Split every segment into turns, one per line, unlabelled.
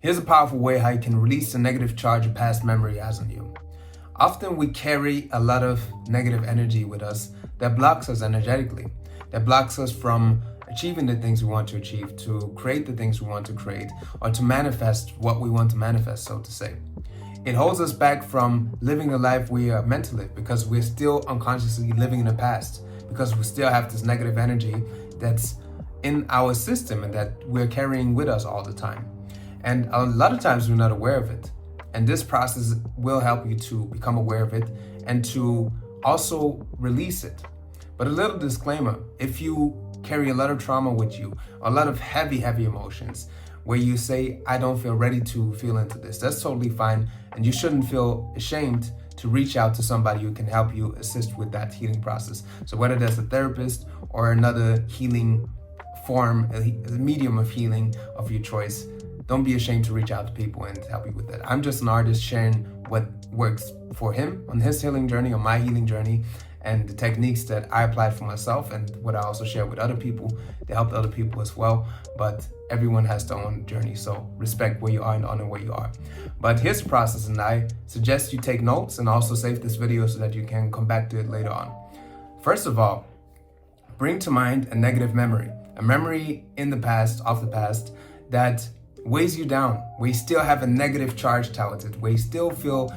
Here's a powerful way how you can release the negative charge a past memory has on you. Often we carry a lot of negative energy with us that blocks us energetically, that blocks us from achieving the things we want to achieve, to create the things we want to create, or to manifest what we want to manifest, so to say. It holds us back from living the life we are meant to live because we're still unconsciously living in the past, because we still have this negative energy that's in our system and that we're carrying with us all the time. And a lot of times we're not aware of it. And this process will help you to become aware of it and to also release it. But a little disclaimer, if you carry a lot of trauma with you, a lot of heavy emotions, where you say, I don't feel ready to feel into this, that's totally fine. And you shouldn't feel ashamed to reach out to somebody who can help you assist with that healing process. So whether that's a therapist or another healing form, a medium of healing of your choice, don't be ashamed to reach out to people and help you with that. I'm just an artist sharing what works for him on his healing journey, on my healing journey, and the techniques that I applied for myself and what I also share with other people to help other people as well. But everyone has their own journey, so respect where you are and honor where you are. But here's the process, and I suggest you take notes and also save this video so that you can come back to it later on. First of all, bring to mind a negative memory, a memory in the past, of the past, that weighs you down, where you still have a negative charge towards it, where you still feel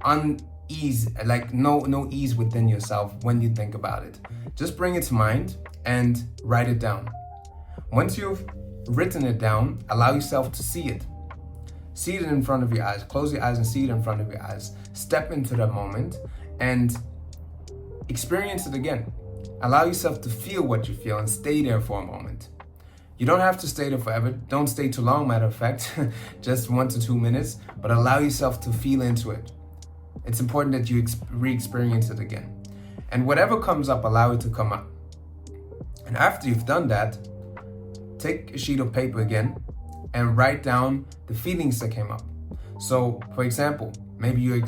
unease, like no ease within yourself when you think about it. Just bring it to mind and write it down. Once you've written it down, allow yourself to see it. See it in front of your eyes. Close your eyes and see it in front of your eyes. Step into that moment and experience it again. Allow yourself to feel what you feel and stay there for a moment. You don't have to stay there forever. Don't stay too long, matter of fact, just 1 to 2 minutes, but allow yourself to feel into it. It's important that you re-experience it again. And whatever comes up, allow it to come up. And after you've done that, take a sheet of paper again and write down the feelings that came up. So, for example, maybe you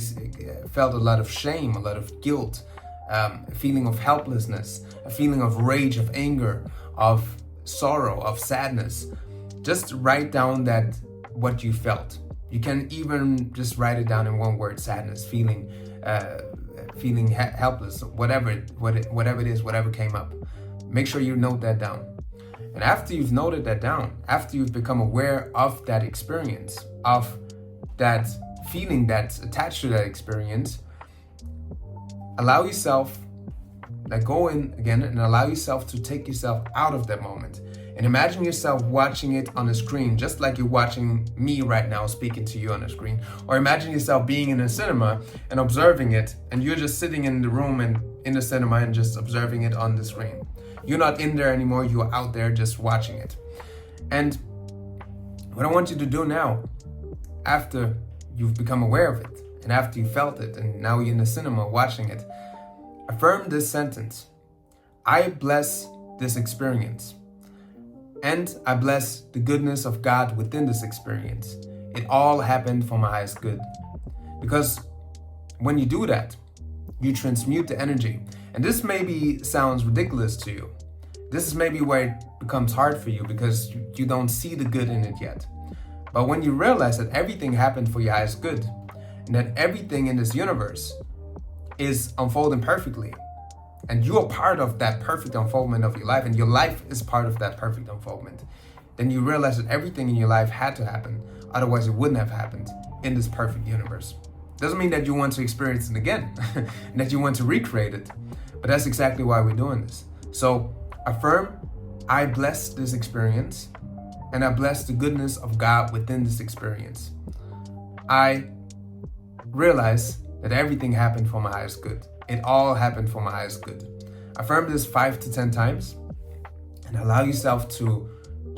felt a lot of shame, a lot of guilt, a feeling of helplessness, a feeling of rage, of anger, of sorrow, of sadness. Just write down that what you felt. You can even just write it down in one word: sadness, feeling helpless, whatever it is, whatever came up. Make sure you note that down. And after you've noted that down, after you've become aware of that experience, of that feeling that's attached to that experience, allow yourself, let go in again, and allow yourself to take yourself out of that moment. And imagine yourself watching it on a screen, just like you're watching me right now speaking to you on a screen. Or imagine yourself being in a cinema and observing it, and you're just sitting in the room and in the cinema and just observing it on the screen. You're not in there anymore, you're out there just watching it. And what I want you to do now, after you've become aware of it, and after you felt it, and now you're in the cinema watching it, affirm this sentence: I bless this experience, and I bless the goodness of God within this experience. It all happened for my highest good. Because when you do that, you transmute the energy. And this maybe sounds ridiculous to you. This is maybe where it becomes hard for you because you don't see the good in it yet. But when you realize that everything happened for your highest good, and that everything in this universe is unfolding perfectly, and you are part of that perfect unfoldment of your life, and your life is part of that perfect unfoldment, then you realize that everything in your life had to happen, otherwise it wouldn't have happened in this perfect universe. Doesn't mean that you want to experience it again, and that you want to recreate it, but that's exactly why we're doing this. So affirm, I bless this experience, and I bless the goodness of God within this experience. I realize that everything happened for my highest good. It all happened for my highest good. Affirm this 5 to 10 times and allow yourself to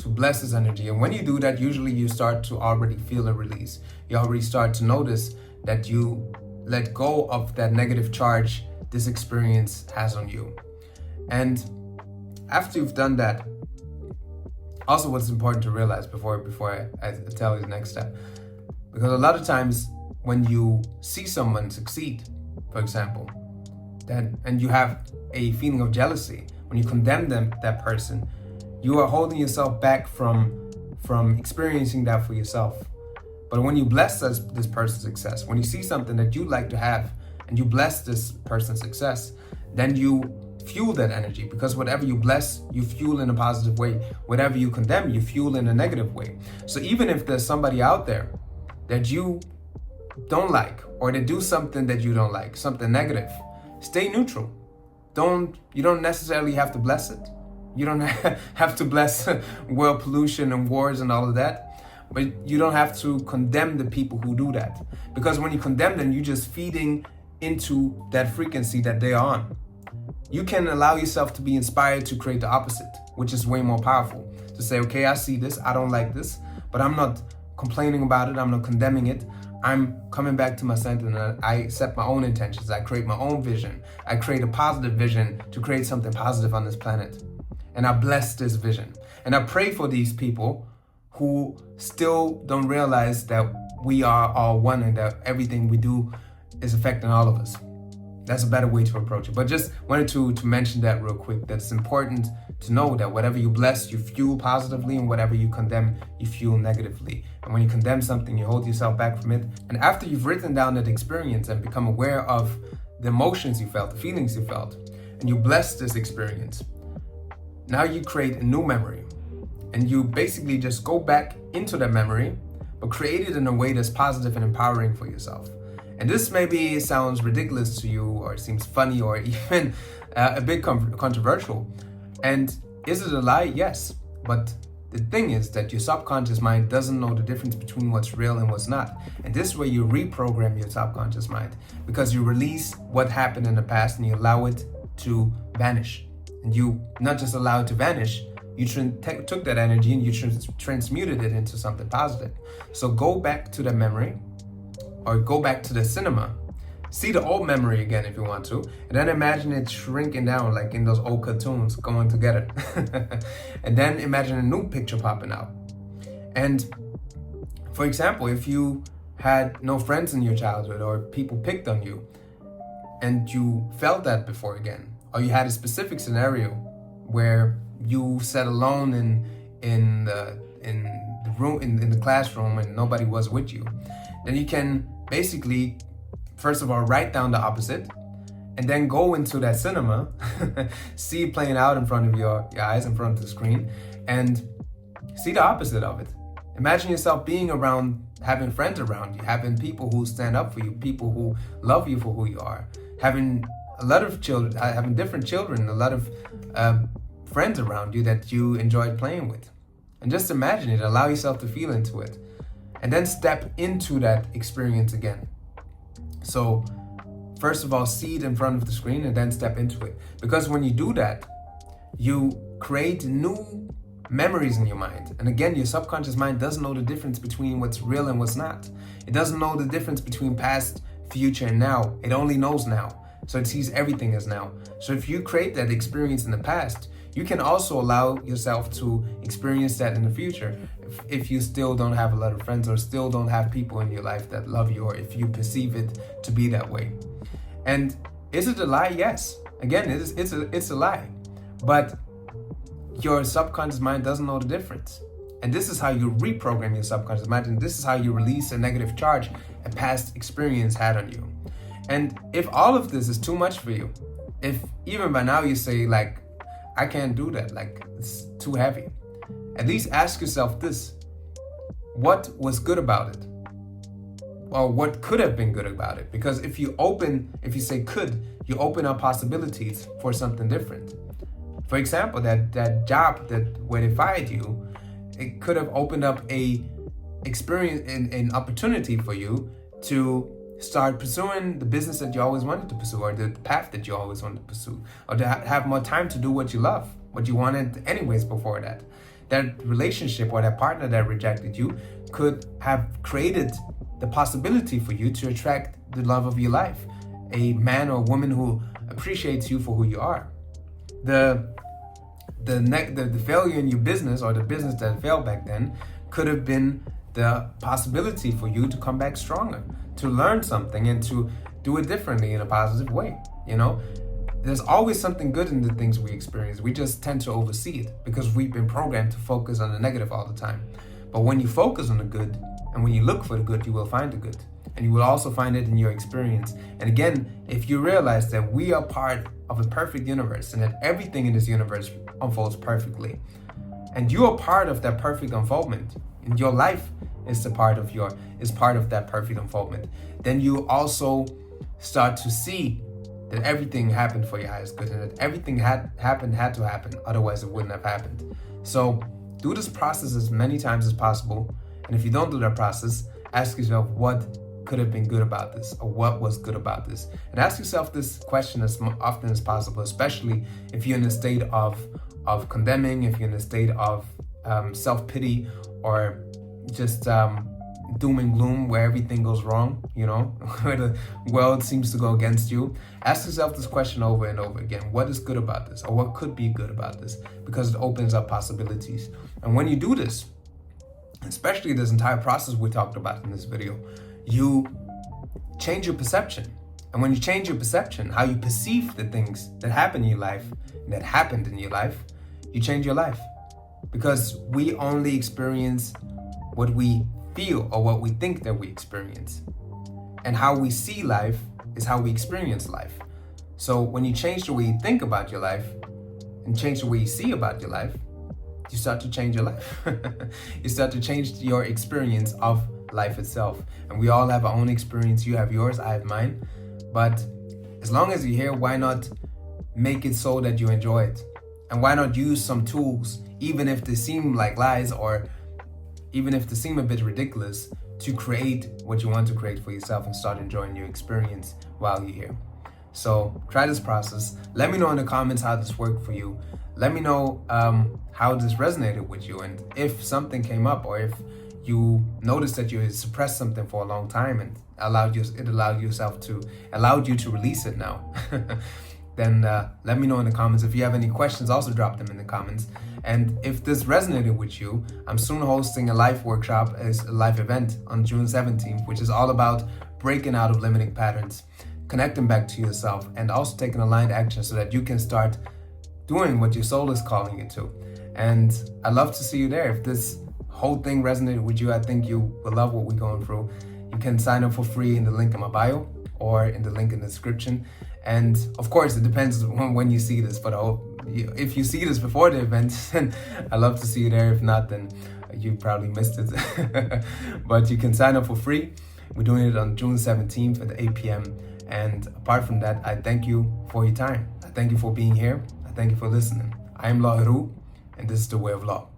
bless this energy. And when you do that, usually you start to already feel a release. You already start to notice that you let go of that negative charge this experience has on you. And after you've done that, also what's important to realize before I tell you the next step, because a lot of times when you see someone succeed, for example, and you have a feeling of jealousy, when you condemn that person, you are holding yourself back from from experiencing that for yourself. But when you bless this person's success, when you see something that you'd like to have and you bless this person's success, then you fuel that energy, because whatever you bless, you fuel in a positive way. Whatever you condemn, you fuel in a negative way. So even if there's somebody out there that you don't like, or they do something that you don't like, something negative, stay neutral. You don't necessarily have to bless it. You don't have to bless world pollution and wars and all of that, but you don't have to condemn the people who do that. Because when you condemn them, you're just feeding into that frequency that they're on. You can allow yourself to be inspired to create the opposite, which is way more powerful. To say, okay, I see this, I don't like this, but I'm not complaining about it, I'm not condemning it. I'm coming back to my center and I set my own intentions. I create my own vision. I create a positive vision to create something positive on this planet. And I bless this vision. And I pray for these people who still don't realize that we are all one and that everything we do is affecting all of us. That's a better way to approach it. But just wanted to mention that real quick, that it's important to know that whatever you bless, you fuel positively, and whatever you condemn, you fuel negatively. And when you condemn something, you hold yourself back from it. And after you've written down that experience and become aware of the emotions you felt, the feelings you felt, and you bless this experience, now you create a new memory. And you basically just go back into that memory, but create it in a way that's positive and empowering for yourself. And this maybe sounds ridiculous to you, or seems funny, or even a bit controversial. And is it a lie? Yes. But the thing is that your subconscious mind doesn't know the difference between what's real and what's not. And this way you reprogram your subconscious mind, because you release what happened in the past and you allow it to vanish. And you not just allow it to vanish, you took that energy and you transmuted it into something positive. So go back to the memory, or go back to the cinema, see the old memory again if you want to, and then imagine it shrinking down like in those old cartoons going together. And then imagine a new picture popping out. And for example, if you had no friends in your childhood, or people picked on you, and you felt that before again, or you had a specific scenario where you sat alone in the room, in the classroom, and nobody was with you, then you can basically, first of all, write down the opposite, and then go into that cinema, see it playing out in front of your eyes, in front of the screen, and see the opposite of it. Imagine yourself being around, having friends around you, having people who stand up for you, people who love you for who you are, having a lot of children, having different children, a lot of friends around you that you enjoyed playing with. And just imagine it, allow yourself to feel into it. And then step into that experience again. So first of all, see it in front of the screen and then step into it. Because when you do that, you create new memories in your mind. And again, your subconscious mind doesn't know the difference between what's real and what's not. It doesn't know the difference between past, future, and now. It only knows now. So it sees everything as now. So if you create that experience in the past, you can also allow yourself to experience that in the future if you still don't have a lot of friends, or still don't have people in your life that love you, or if you perceive it to be that way. And is it a lie? Yes. Again, it's a lie. But your subconscious mind doesn't know the difference. And this is how you reprogram your subconscious mind, and this is how you release a negative charge a past experience had on you. And if all of this is too much for you, if even by now you say like, I can't do that, like it's too heavy, at least ask yourself this: what was good about it? Or what could have been good about it? Because if you say could, you open up possibilities for something different. For example, that job where they fired you, it could have opened up a experience, an opportunity for you to start pursuing the business that you always wanted to pursue, or the path that you always wanted to pursue, or to have more time to do what you love, what you wanted anyways before that. That relationship or that partner that rejected you could have created the possibility for you to attract the love of your life, a man or woman who appreciates you for who you are. The failure in your business, or the business that failed back then, could have been the possibility for you to come back stronger, to learn something and to do it differently in a positive way. You know, there's always something good in the things we experience. We just tend to oversee it because we've been programmed to focus on the negative all the time. But when you focus on the good and when you look for the good, you will find the good. And you will also find it in your experience. And again, if you realize that we are part of a perfect universe and that everything in this universe unfolds perfectly, and you are part of that perfect unfoldment, and your life is part of that perfect unfoldment, then you also start to see that everything happened for your highest good and that everything had to happen, otherwise it wouldn't have happened. So do this process as many times as possible. And if you don't do that process, ask yourself what could have been good about this, or what was good about this. And ask yourself this question as often as possible, especially if you're in a state of condemning, if you're in a state of self-pity, or just doom and gloom where everything goes wrong, where the world seems to go against you. Ask yourself this question over and over again. What is good about this? Or what could be good about this? Because it opens up possibilities. And when you do this, especially this entire process we talked about in this video, you change your perception. And when you change your perception, how you perceive the things that happen in your life, and that happened in your life, you change your life. Because we only experience what we feel or what we think that we experience. And how we see life is how we experience life. So when you change the way you think about your life and change the way you see about your life, you start to change your life. You start to change your experience of life itself. And we all have our own experience. You have yours, I have mine. But as long as you're here, why not make it so that you enjoy it? And why not use some tools, even if they seem like lies or even if they seem a bit ridiculous, to create what you want to create for yourself and start enjoying your experience while you're here. So try this process. Let me know in the comments how this worked for you. Let me know how this resonated with you, and if something came up, or if you noticed that you had suppressed something for a long time and allowed you to release it now. Then let me know in the comments. If you have any questions, also drop them in the comments. And if this resonated with you, I'm soon hosting a live workshop, as a live event on June 17th, which is all about breaking out of limiting patterns, connecting back to yourself, and also taking aligned action so that you can start doing what your soul is calling you to. And I'd love to see you there. If this whole thing resonated with you, I think you will love what we're going through. You can sign up for free in the link in my bio or in the link in the description. And of course, it depends on when you see this, but if you see this before the event, then I'd love to see you there. If not, then you probably missed it. But you can sign up for free. We're doing it on June 17th at 8 p.m. And apart from that, I thank you for your time. I thank you for being here. I thank you for listening. I am Law Heru, and this is The Way of Law.